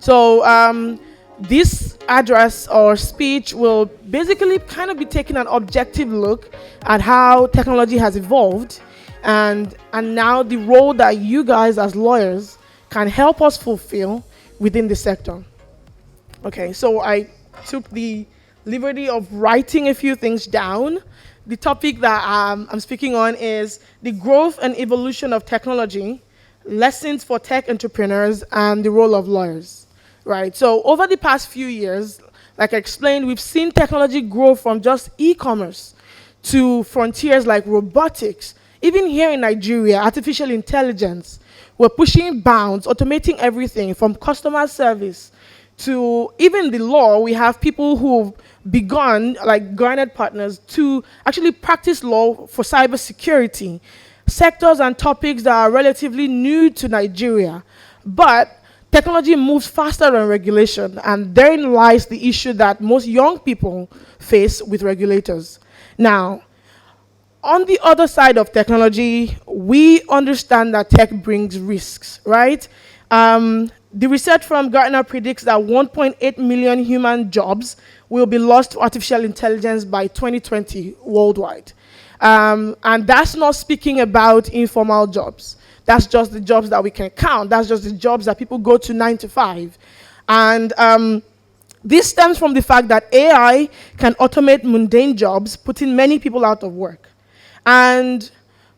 So this address or speech will basically kind of be taking an objective look at how technology has evolved and now the role that you guys as lawyers can help us fulfill within the sector. Okay, so I took the liberty of writing a few things down. The topic that I'm speaking on is the growth and evolution of technology, lessons for tech entrepreneurs, and the role of lawyers. Right, so over the past few years, like I explained, we've seen technology grow from just e-commerce to frontiers like robotics. Even here in Nigeria, artificial intelligence, we're pushing bounds, automating everything from customer service to even the law. We have people who've begun, like garnered partners, to actually practice law for cybersecurity, sectors and topics that are relatively new to Nigeria. But technology moves faster than regulation, and therein lies the issue that most young people face with regulators. Now, on the other side of technology, we understand that tech brings risks, right? The research from Gartner predicts that 1.8 million human jobs will be lost to artificial intelligence by 2020 worldwide. And that's not speaking about informal jobs. That's just the jobs that we can count. That's just the jobs that people go to 9 to 5. And this stems from the fact that AI can automate mundane jobs, putting many people out of work. And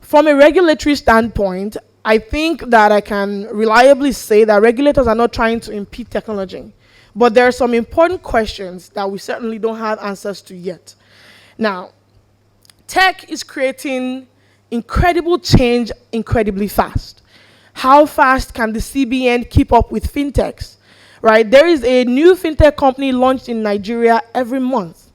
from a regulatory standpoint, I think that I can reliably say that regulators are not trying to impede technology. But there are some important questions that we certainly don't have answers to yet. Now, tech is creating incredible change incredibly fast. How fast can the CBN keep up with fintechs? Right? There is a new fintech company launched in Nigeria every month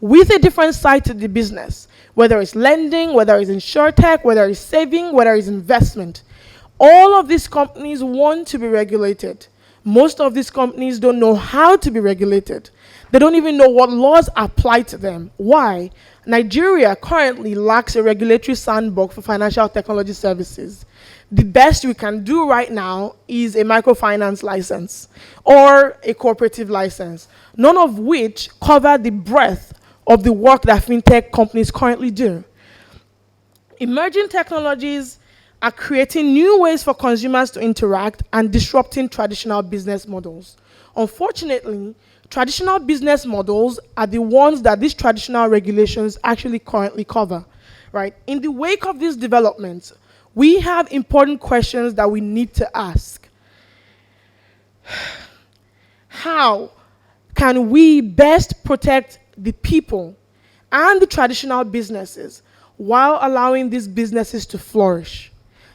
with a different side to the business, whether it's lending, whether it's insurtech, whether it's saving, whether it's investment. All of these companies want to be regulated. Most of these companies don't know how to be regulated. They don't even know what laws apply to them. Why? Nigeria currently lacks a regulatory sandbox for financial technology services. The best we can do right now is a microfinance license or a cooperative license, none of which cover the breadth of the work that fintech companies currently do. Emerging technologies are creating new ways for consumers to interact and disrupting traditional business models. Unfortunately, traditional business models are the ones that these traditional regulations actually currently cover, right? In the wake of these developments, we have important questions that we need to ask. How can we best protect the people and the traditional businesses while allowing these businesses to flourish?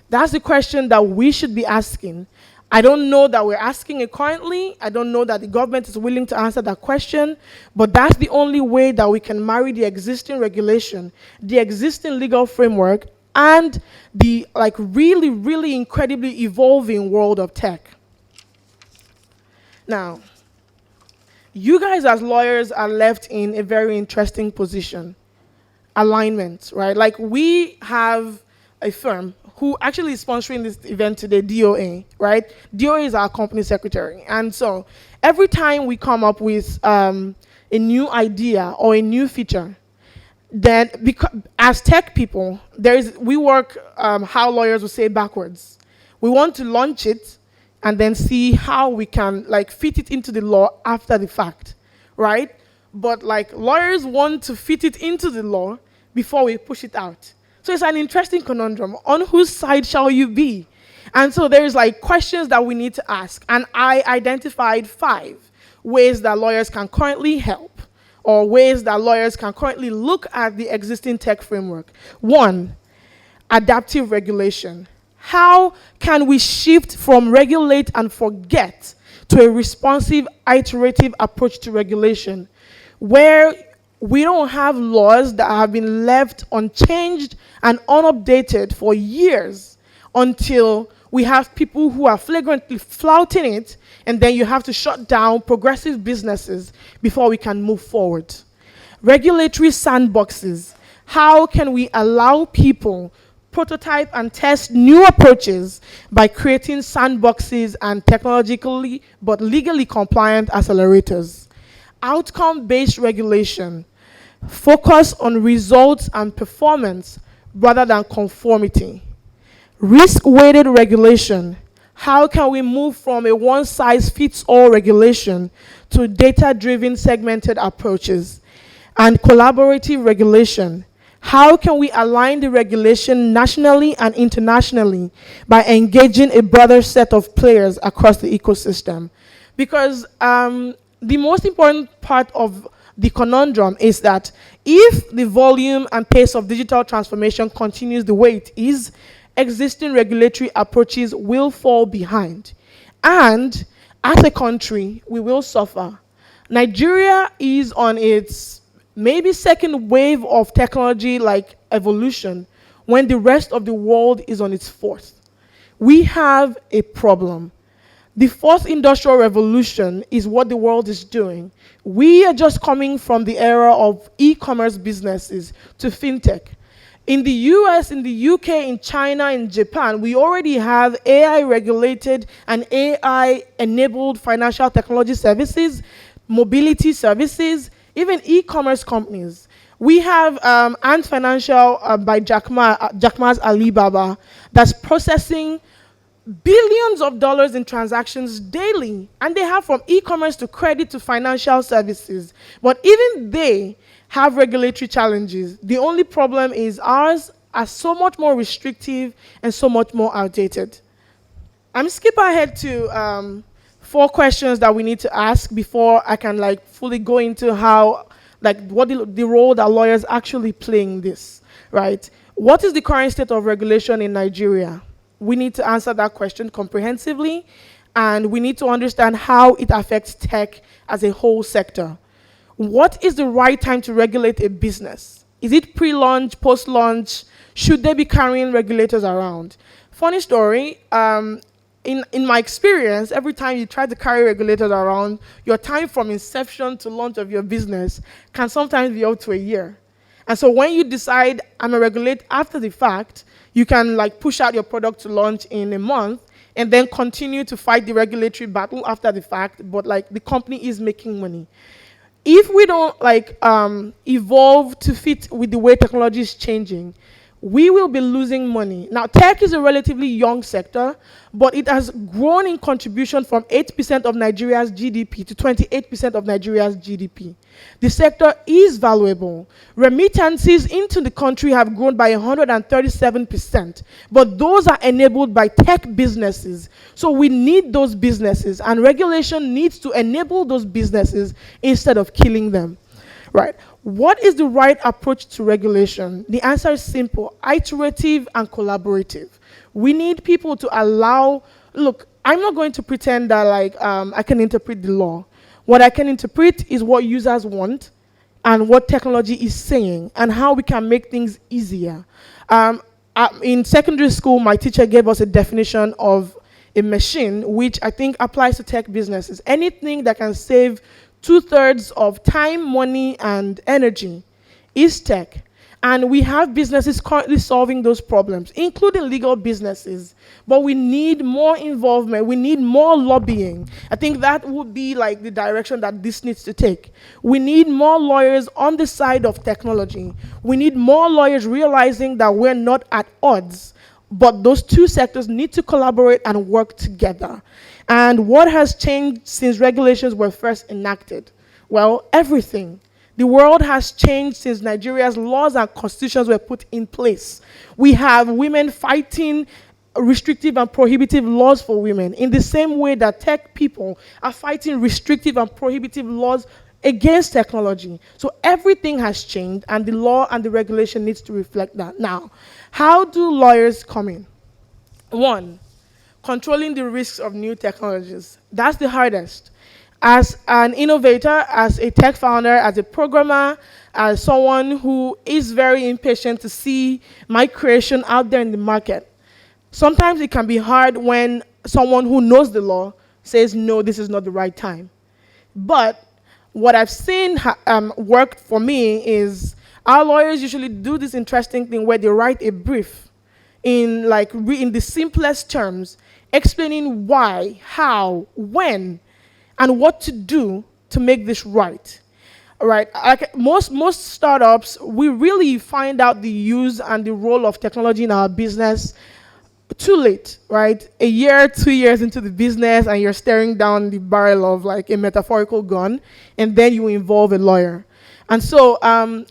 That's the question that we should be asking. I don't know that we're asking it currently. I don't know that the government is willing to answer that question, but that's the only way that we can marry the existing regulation, the existing legal framework, and the really, really incredibly evolving world of tech. Now, you guys as lawyers are left in a very interesting position. Alignment, right? Like, we have a firm who actually is sponsoring this event today, DOA, right? DOA is our company secretary. And so every time we come up with a new idea or a new feature, then as tech people, we work how lawyers would say backwards. We want to launch it and then see how we can fit it into the law after the fact, right? But lawyers want to fit it into the law before we push it out. So it's an interesting conundrum. On whose side shall you be? And so there's questions that we need to ask. And I identified 5 ways that lawyers can currently help, or ways that lawyers can currently look at the existing tech framework. 1, adaptive regulation. How can we shift from regulate and forget to a responsive, iterative approach to regulation, where we don't have laws that have been left unchanged and unupdated for years until we have people who are flagrantly flouting it, and then you have to shut down progressive businesses before we can move forward. Regulatory sandboxes. How can we allow people prototype and test new approaches by creating sandboxes and technologically but legally compliant accelerators. Outcome-based regulation, focus on results and performance rather than conformity. Risk-weighted regulation, how can we move from a one-size-fits-all regulation to data-driven segmented approaches? And collaborative regulation, how can we align the regulation nationally and internationally by engaging a broader set of players across the ecosystem? Because the most important part of the conundrum is that if the volume and pace of digital transformation continues the way it is, existing regulatory approaches will fall behind. And as a country, we will suffer. Nigeria is on its maybe second wave of technology like evolution when the rest of the world is on its fourth. We have a problem. The fourth industrial revolution is what the world is doing. We are just coming from the era of e-commerce businesses to fintech. In the US, in the UK, in China, in Japan, we already have AI-regulated and AI-enabled financial technology services, mobility services, even e-commerce companies. We have Ant Financial by Jack Ma's Alibaba that's processing billions of dollars in transactions daily, and they have from e-commerce to credit to financial services. But even they have regulatory challenges. The only problem is ours are so much more restrictive and so much more outdated. I'm skipping ahead to 4 questions that we need to ask before I can fully go into how, what the role that lawyers actually play in this, right? What is the current state of regulation in Nigeria? We need to answer that question comprehensively, and we need to understand how it affects tech as a whole sector. What is the right time to regulate a business? Is it pre-launch, post-launch? Should they be carrying regulators around? Funny story, in my experience, every time you try to carry regulators around, your time from inception to launch of your business can sometimes be up to a year. And so when you decide, I'm going to regulate after the fact, you can push out your product to launch in a month and then continue to fight the regulatory battle after the fact, but the company is making money. If we don't evolve to fit with the way technology is changing, we will be losing money. Now, tech is a relatively young sector, but it has grown in contribution from 8% of Nigeria's GDP to 28% of Nigeria's GDP. The sector is valuable. Remittances into the country have grown by 137%, but those are enabled by tech businesses. So we need those businesses, and regulation needs to enable those businesses instead of killing them. Right. What is the right approach to regulation? The answer is simple: iterative and collaborative. We need people to allow, look, I'm not going to pretend that I can interpret the law. What I can interpret is what users want and what technology is saying and how we can make things easier. In secondary school, my teacher gave us a definition of a machine, which I think applies to tech businesses. Anything that can save 2/3 of time, money, and energy is tech. And we have businesses currently solving those problems, including legal businesses. But we need more involvement. We need more lobbying. I think that would be the direction that this needs to take. We need more lawyers on the side of technology. We need more lawyers realizing that we're not at odds, but those two sectors need to collaborate and work together. And what has changed since regulations were first enacted? Well, everything. The world has changed since Nigeria's laws and constitutions were put in place. We have women fighting restrictive and prohibitive laws for women in the same way that tech people are fighting restrictive and prohibitive laws against technology. So everything has changed, and the law and the regulation needs to reflect that. Now, how do lawyers come in? 1, controlling the risks of new technologies. That's the hardest. As an innovator, as a tech founder, as a programmer, as someone who is very impatient to see my creation out there in the market, sometimes it can be hard when someone who knows the law says, no, this is not the right time. But what I've seen work for me is our lawyers usually do this interesting thing where they write a brief in in the simplest terms, explaining why, how, when, and what to do to make this right. All right, like most startups, we really find out the use and the role of technology in our business too late, right? A year, 2 years into the business, and you're staring down the barrel of like a metaphorical gun, and then you involve a lawyer. And so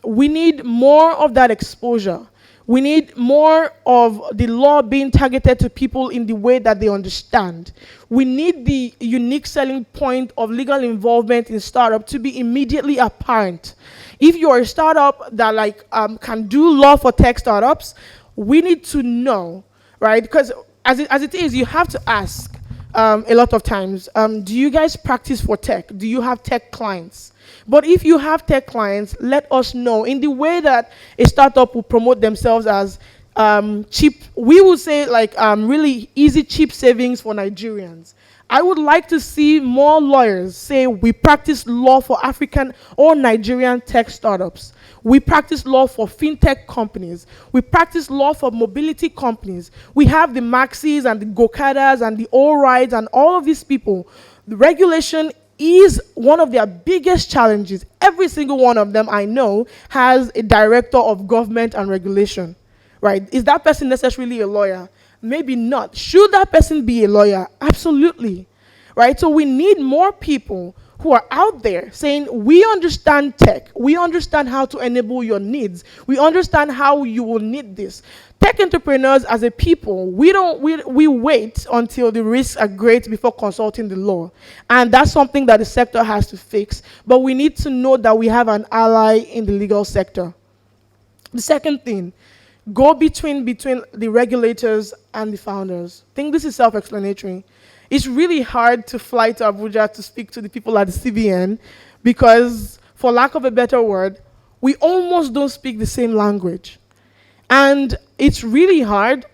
we need more of that exposure. We need more of the law being targeted to people in the way that they understand. We need the unique selling point of legal involvement in startup to be immediately apparent. If you're a startup that can do law for tech startups, we need to know, right? Because as it is, you have to ask a lot of times, do you guys practice for tech? Do you have tech clients? But if you have tech clients, let us know in the way that a startup will promote themselves as cheap. We would say really easy, cheap savings for Nigerians. I would like to see more lawyers say we practice law for African or Nigerian tech startups. We practice law for fintech companies. We practice law for mobility companies. We have the Maxis and the Gokadas and the All Rides and all of these people. The regulation is one of their biggest challenges. Every single one of them I know has a director of government and regulation, right? Is that person necessarily a lawyer? Maybe not. Should that person be a lawyer? Absolutely, right? So we need more people who are out there saying, we understand tech, we understand how to enable your needs, we understand how you will need this. Tech entrepreneurs as a people, we wait until the risks are great before consulting the law. And that's something that the sector has to fix. But we need to know that we have an ally in the legal sector. The second thing, go between the regulators and the founders. I think this is self-explanatory. It's really hard to fly to Abuja to speak to the people at the CBN because, for lack of a better word, we almost don't speak the same language. And it's really hard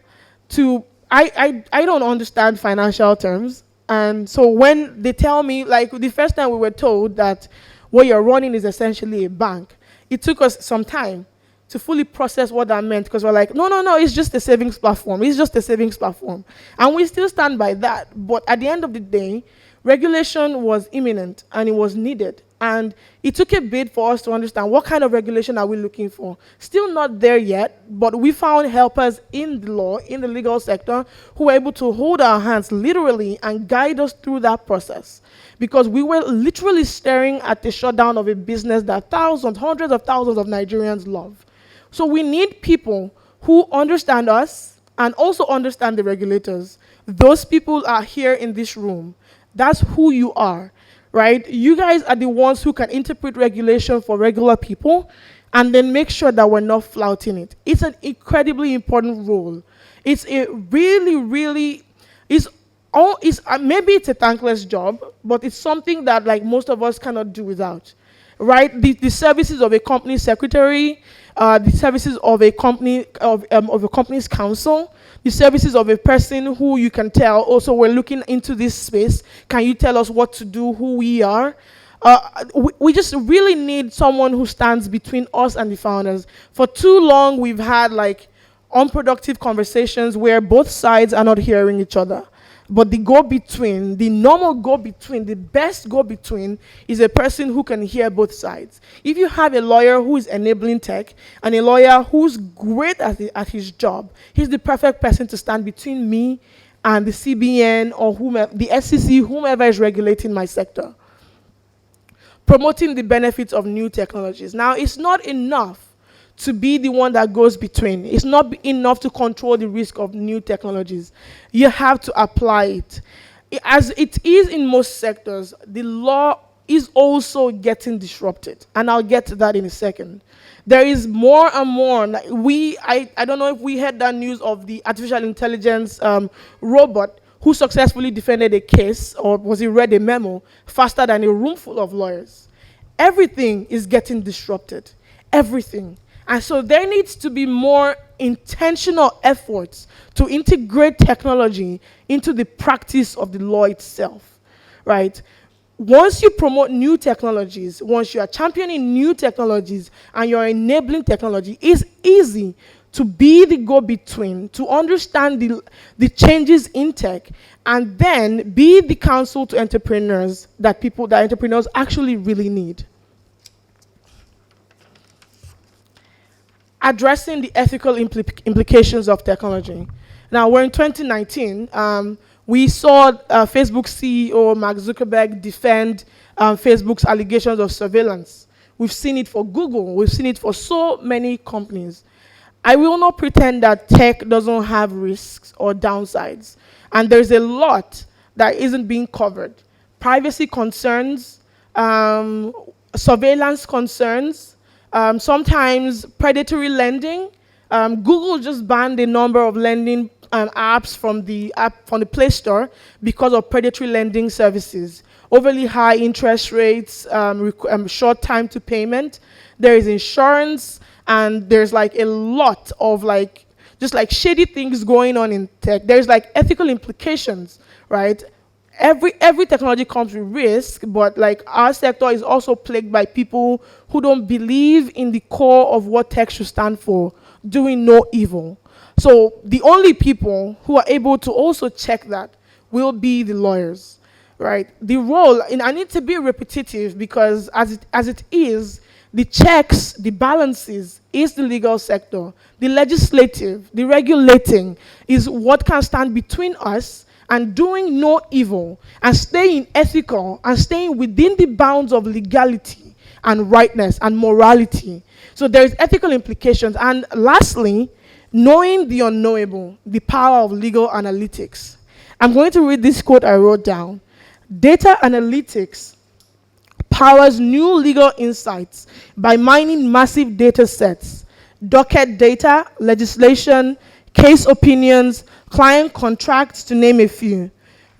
to, I don't understand financial terms. And so when they tell me, like the first time we were told that what you're running is essentially a bank, it took us some time to fully process what that meant, because we're like, no, it's just a savings platform. It's just a savings platform. And we still stand by that. But at the end of the day, regulation was imminent and it was needed. And it took a bit for us to understand what kind of regulation are we looking for. Still not there yet, but we found helpers in the law, in the legal sector, who were able to hold our hands literally and guide us through that process. Because we were literally staring at the shutdown of a business that thousands, hundreds of thousands of Nigerians love. So we need people who understand us and also understand the regulators. Those people are here in this room. That's who you are, right? You guys are the ones who can interpret regulation for regular people and then make sure that we're not flouting it. It's an incredibly important role. It's a really, really, maybe it's a thankless job, but it's something that most of us cannot do without. Right, the services of a company secretary, the services of a company of a company's counsel, the services of a person who you can tell, also we're looking into this space. Can you tell us what to do, who we are? We just really need someone who stands between us and the founders. For too long, we've had unproductive conversations where both sides are not hearing each other. But the go-between, the normal go-between, the best go-between is a person who can hear both sides. If you have a lawyer who is enabling tech and a lawyer who's great at his job, he's the perfect person to stand between me and the CBN or whomever, the SEC, whomever is regulating my sector. Promoting the benefits of new technologies. Now, it's not enough to be the one that goes between. It's not enough to control the risk of new technologies. You have to apply it. As it is in most sectors, the law is also getting disrupted. And I'll get to that in a second. There is more and more. I don't know if we heard that news of the artificial intelligence robot who successfully defended a case, or was it read a memo, faster than a room full of lawyers. Everything is getting disrupted. Everything. And so there needs to be more intentional efforts to integrate technology into the practice of the law itself, right? Once you promote new technologies, once you are championing new technologies and you're enabling technology, it's easy to be the go-between, to understand the changes in tech, and then be the counsel to entrepreneurs that entrepreneurs actually really need. Addressing the ethical implications of technology. Now, we're in 2019. We saw Facebook CEO Mark Zuckerberg defend Facebook's allegations of surveillance. We've seen it for Google. We've seen it for so many companies. I will not pretend that tech doesn't have risks or downsides. And there's a lot that isn't being covered. Privacy concerns, surveillance concerns, sometimes predatory lending. Google just banned a number of lending apps from the Play Store because of predatory lending services. Overly high interest rates, short time to payment. There is insurance, and there's like a lot of just shady things going on in tech. There's like ethical implications, right? Every technology comes with risk, but like our sector is also plagued by people who don't believe in the core of what tech should stand for, doing no evil. So the only people who are able to also check that will be the lawyers, right? The role, and I need to be repetitive because as it is, the checks, the balances is the legal sector. The legislative, the regulating is what can stand between us and doing no evil and staying ethical and staying within the bounds of legality and rightness and morality. So there's ethical implications. And lastly, knowing the unknowable, the power of legal analytics. I'm going to read this quote I wrote down. Data analytics powers new legal insights by mining massive data sets, docket data, legislation, case opinions, client contracts, to name a few.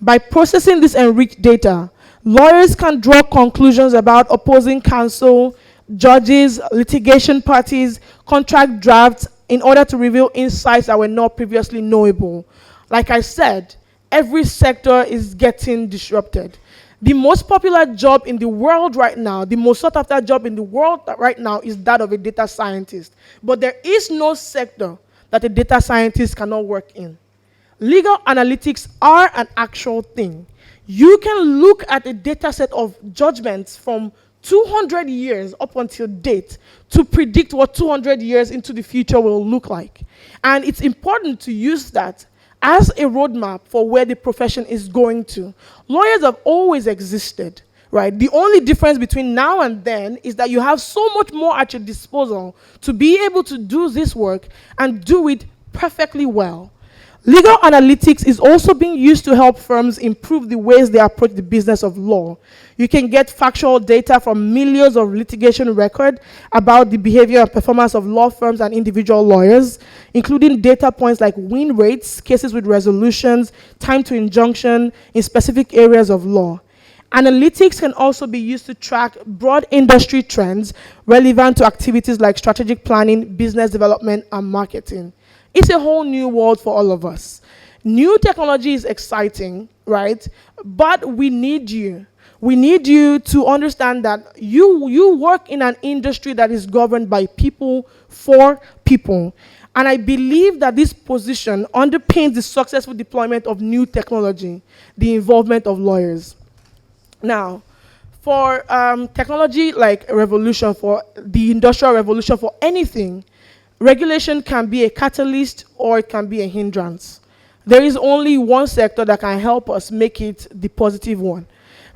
By processing this enriched data, lawyers can draw conclusions about opposing counsel, judges, litigation parties, contract drafts in order to reveal insights that were not previously knowable. Like I said, every sector is getting disrupted. The most popular job in the world right now, the most sought after job in the world right now is that of a data scientist. But there is no sector that a data scientist cannot work in. Legal analytics are an actual thing. You can look at a data set of judgments from 200 years up until date to predict what 200 years into the future will look like. And it's important to use that as a roadmap for where the profession is going to. Lawyers have always existed, right? The only difference between now and then is that you have so much more at your disposal to be able to do this work and do it perfectly well. Legal analytics is also being used to help firms improve the ways they approach the business of law. You can get factual data from millions of litigation records about the behavior and performance of law firms and individual lawyers, including data points like win rates, cases with resolutions, time to injunction in specific areas of law. Analytics can also be used to track broad industry trends relevant to activities like strategic planning, business development, and marketing. It's a whole new world for all of us. New technology is exciting, right? But we need you. We need you to understand that you work in an industry that is governed by people for people. And I believe that this position underpins the successful deployment of new technology, the involvement of lawyers. Now, for technology like a revolution, for the industrial revolution, for anything, regulation can be a catalyst or it can be a hindrance. There is only one sector that can help us make it the positive one,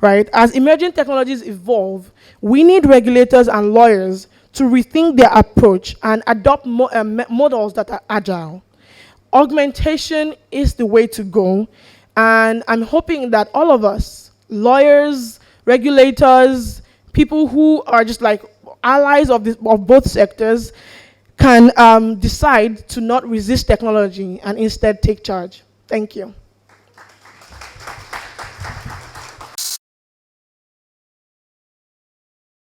right? As emerging technologies evolve, we need regulators and lawyers to rethink their approach and adopt models that are agile. Augmentation is the way to go, and I'm hoping that all of us, lawyers, regulators, people who are just like allies of both sectors, can decide to not resist technology and instead take charge. Thank you.